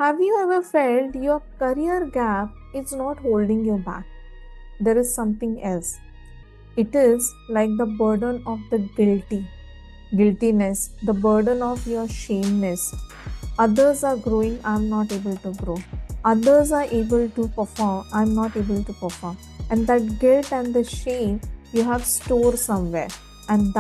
Have you ever felt your career gap is not holding you back? There is something else. It is like the burden of the guiltiness, the burden of your shameness. Others are growing, I'm not able to grow. Others are able to perform, I'm not able to perform. And that guilt and the shame you have stored somewhere. And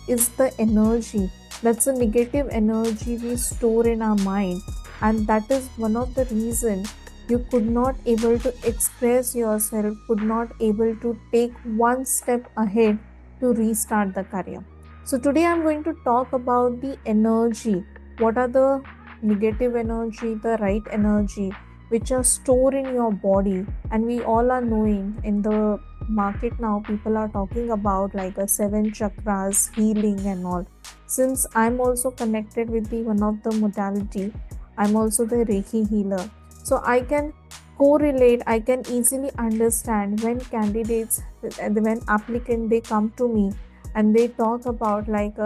is the energy. That's a negative energy we store in our mind. And that is one of the reason you could not able to express yourself, could not able to take one step ahead to restart the career. So today I'm going to talk about the energy. What are the negative energy, the right energy, which are stored in your body? And we all are knowing in the market now, people are talking about like a seven chakras, healing and all. Since I'm also connected with the one of the modality, I'm also the Reiki healer. So I can correlate, I can easily understand when candidates, when applicant, they come to me and they talk about like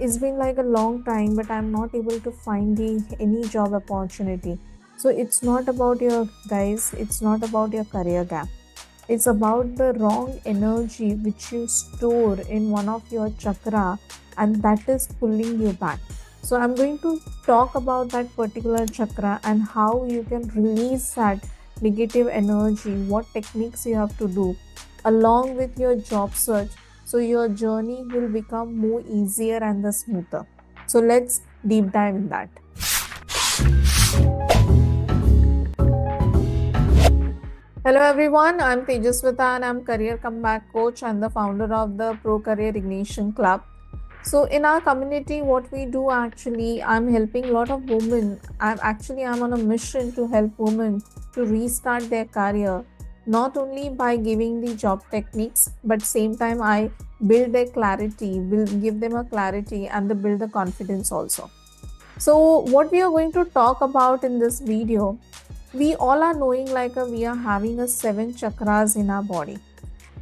it's been like a long time but I'm not able to find any job opportunity. So it's not about your guys, it's not about your career gap, it's about the wrong energy which you store in one of your chakra, and that is pulling you back. So I'm going to talk about that particular chakra and how you can release that negative energy, what techniques you have to do along with your job search, so your journey will become more easier and the smoother. So let's deep dive in that. Hello everyone, I'm Tejaswita and I'm career comeback coach and the founder of the Pro Career Ignition Club. So in our community, what we do actually, I'm helping a lot of women. I'm on a mission to help women to restart their career, not only by giving the job techniques, but same time I build their clarity, will give them a clarity and they build the confidence also. So what we are going to talk about in this video, we all are knowing like we are having a seven chakras in our body,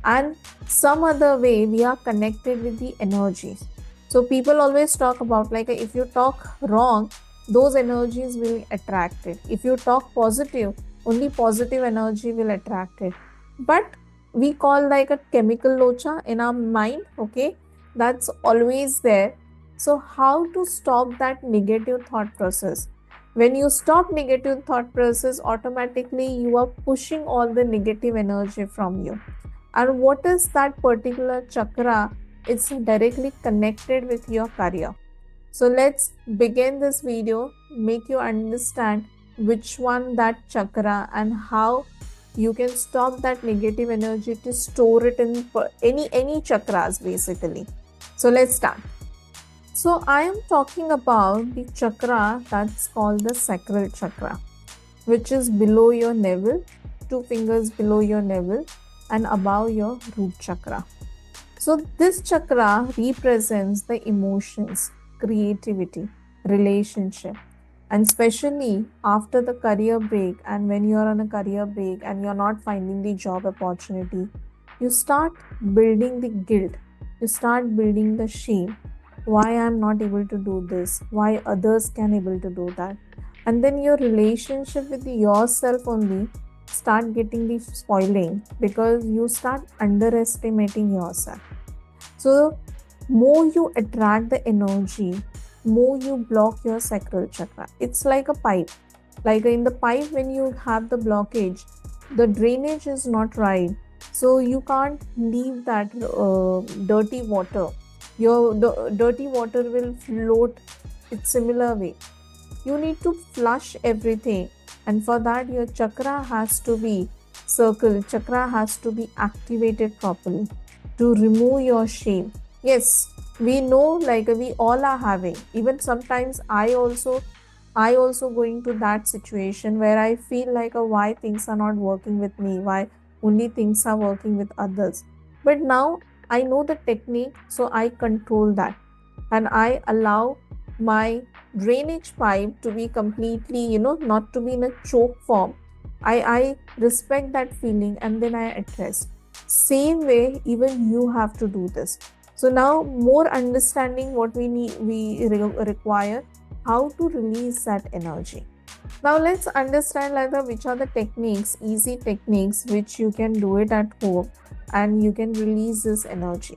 and some other way we are connected with the energies. So people always talk about like if you talk wrong, those energies will attract it. If you talk positive, only positive energy will attract it. But we call like a chemical locha in our mind, okay, that's always there. So how to stop that negative thought process? When you stop negative thought process, automatically you are pushing all the negative energy from you. And what is that particular chakra? It's directly connected with your career. So let's begin this video, make you understand which one that chakra and how you can stop that negative energy to store it in any chakras basically. So let's start. So I am talking about the chakra that's called the sacral chakra, which is below your navel, two fingers below your navel and above your root chakra. So this chakra represents the emotions, creativity, relationship, and especially after the career break, and when you're on a career break and you're not finding the job opportunity, you start building the guilt, you start building the shame. Why I'm not able to do this? Why others can able to do that? And then your relationship with yourself only start getting the spoiling because you start underestimating yourself. So more you attract the energy, more you block your sacral chakra. It's like a pipe. Like in the pipe, when you have the blockage, the drainage is not right. So you can't leave that dirty water. Your dirty water will float. It's similar way. You need to flush everything, and for that your chakra has to be circled. Chakra has to be activated properly to remove your shame. Yes, we know like we all are having. Even sometimes I also going to that situation where I feel like why things are not working with me, why only things are working with others. But now I know the technique, so I control that and I allow my drainage pipe to be completely, not to be in a choke form. I respect that feeling and then I address. Same way, even you have to do this. So now more understanding what we require, how to release that energy. Now let's understand like which are the techniques, easy techniques which you can do it at home and you can release this energy.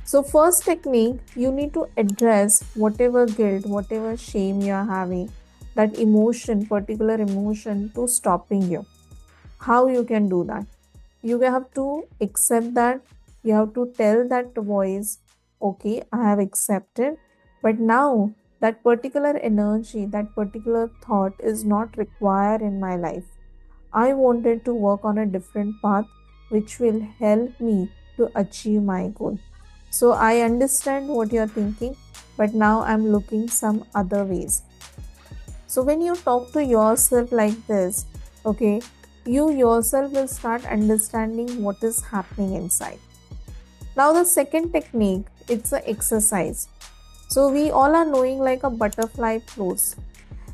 So first technique, you need to address whatever guilt, whatever shame you are having, that emotion, particular emotion to stopping you. How you can do that? You have to accept that. You have to tell that voice, okay, I have accepted, but now that particular energy, that particular thought is not required in my life. I wanted to work on a different path which will help me to achieve my goal. So I understand what you're thinking, but now I'm looking some other ways. So when you talk to yourself like this, okay, you yourself will start understanding what is happening inside. Now the second technique, it's a exercise. So we all are knowing like a butterfly pose.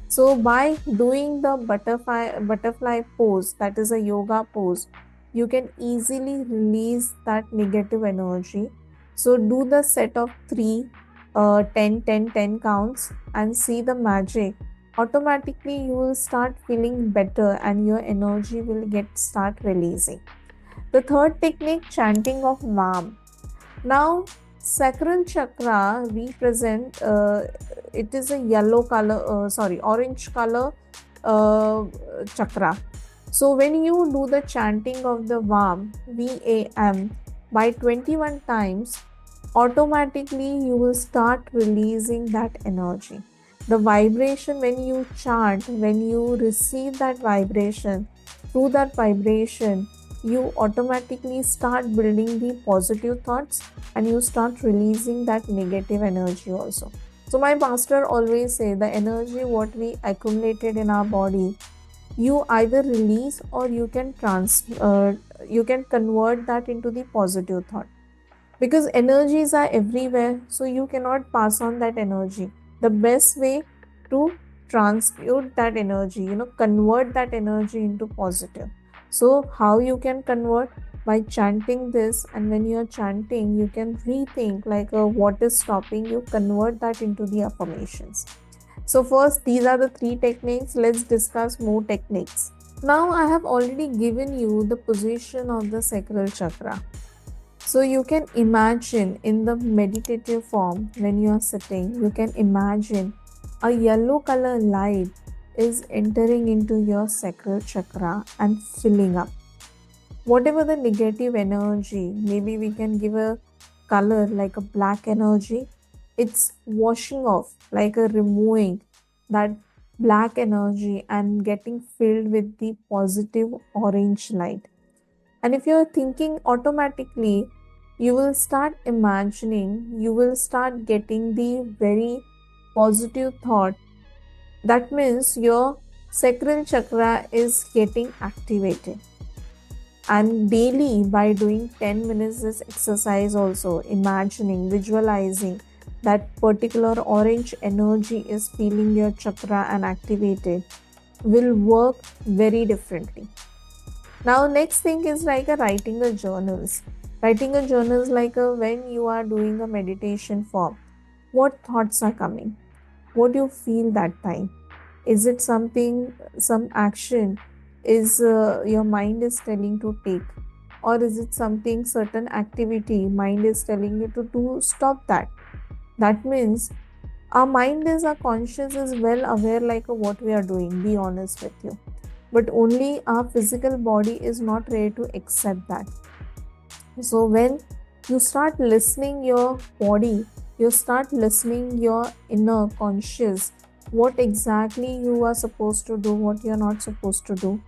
So by doing the butterfly pose, that is a yoga pose, you can easily release that negative energy. So do the set of 3, 10, 10, 10 counts and see the magic. Automatically you will start feeling better and your energy will get start releasing. The third technique, chanting of Mam. Now, sacral chakra represent it is a yellow color, orange color uh, chakra. So when you do the chanting of the VAM by 21 times, automatically you will start releasing that energy. The vibration when you chant, when you receive that vibration, through that vibration, you automatically start building the positive thoughts and you start releasing that negative energy also. So my pastor always say the energy what we accumulated in our body, you either release or you can convert that into the positive thought, because energies are everywhere, so you cannot pass on that energy. The best way to transmute that energy, convert that energy into positive. So how you can convert? By chanting this, and when you are chanting you can rethink like what is stopping you, convert that into the affirmations. So first, these are the 3 techniques. Let's discuss more techniques. Now I have already given you the position of the sacral chakra. So you can imagine in the meditative form, when you are sitting, you can imagine a yellow color light is entering into your sacral chakra and filling up. Whatever the negative energy, maybe we can give a color like a black energy, it's washing off, like a removing that black energy and getting filled with the positive orange light. And if you're thinking automatically, you will start imagining, you will start getting the very positive thought. That means your sacral chakra is getting activated. And daily, by doing 10 minutes this exercise, also imagining, visualizing that particular orange energy is feeling your chakra and activated, will work very differently. Now, next thing is like a writing a journals. Writing a journals like when you are doing a meditation form. What thoughts are coming? What do you feel that time? Is it something, some action is your mind is telling to take? Or is it something, certain activity mind is telling you to do? Stop that. That means our mind is, our conscious is well aware like what we are doing, be honest with you, but only our physical body is not ready to accept that. So when you start listening your body, you start listening your inner conscious, what exactly you are supposed to do, what you are not supposed to do,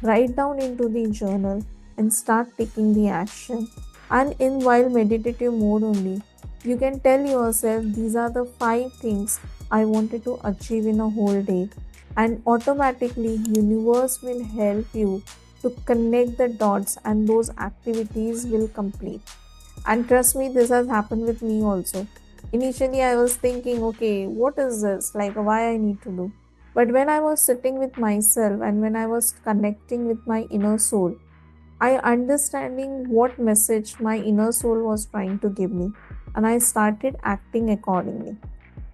write down into the journal and start taking the action. And in while meditative mode only, you can tell yourself these are the 5 things I wanted to achieve in a whole day, and automatically universe will help you to connect the dots and those activities will complete. And trust me, this has happened with me also. Initially I was thinking, okay, what is this, like why I need to do, but when I was sitting with myself and when I was connecting with my inner soul, I understanding what message my inner soul was trying to give me, and I started acting accordingly.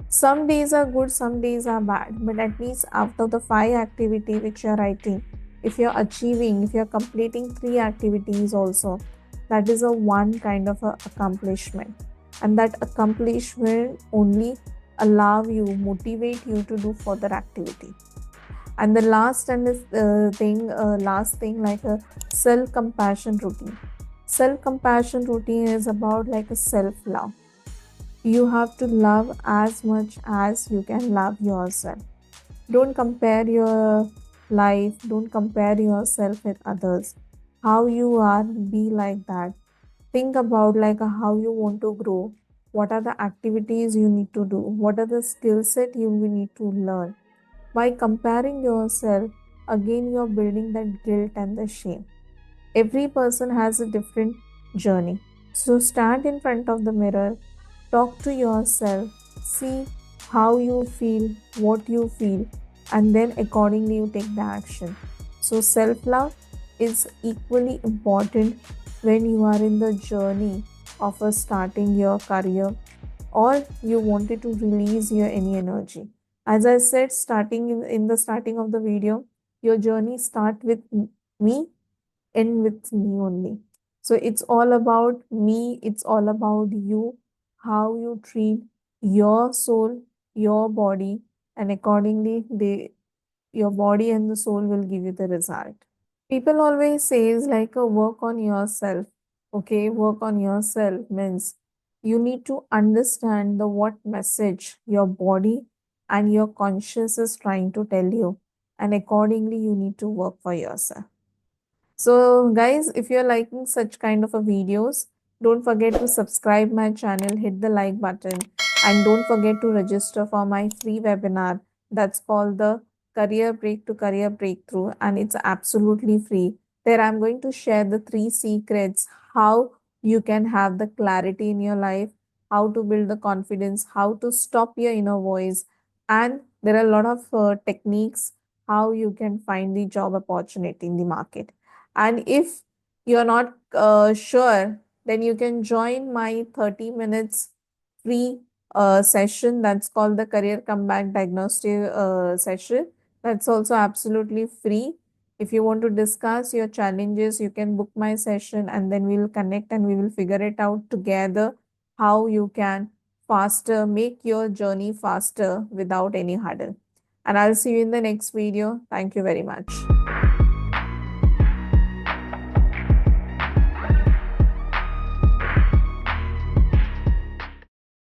Some days are good, some days are bad, but at least out of the 5 activity which you're writing, if you're achieving, if you're completing 3 activities also, that is a one kind of a accomplishment. And that accomplishment only allow you, motivate you to do further activity. And the last and this last thing, like a self compassion routine. Self compassion routine is about like a self love. You have to love as much as you can love yourself. Don't compare your life, don't compare yourself with others. How you are, be like that. Think about like how you want to grow. What are the activities you need to do? What are the skill set you will need to learn? By comparing yourself, again you're building that guilt and the shame. Every person has a different journey. So stand in front of the mirror, talk to yourself, see how you feel, what you feel, and then accordingly you take the action. So self love is equally important when you are in the journey of starting your career, or you wanted to release your any energy. As I said, starting in the starting of the video, your journey start with me, end with me only. So it's all about me, it's all about you, how you treat your soul, your body, and accordingly your body and the soul will give you the result. People always says like a work on yourself. Okay, work on yourself means you need to understand the what message your body and your conscious is trying to tell you, and accordingly you need to work for yourself. So guys, if you're liking such kind of a videos, don't forget to subscribe my channel, hit the like button, and don't forget to register for my free webinar that's called the Career Break to Career Breakthrough, and it's absolutely free. There I'm going to share the 3 secrets how you can have the clarity in your life, how to build the confidence, how to stop your inner voice, and there are a lot of techniques how you can find the job opportunity in the market. And if you're not sure, then you can join my 30 minutes free session that's called the Career Comeback Diagnostic session. That's also absolutely free. If you want to discuss your challenges, you can book my session and then we'll connect and we will figure it out together how you can faster make your journey faster without any hurdle. And I'll see you in the next video. Thank you very much.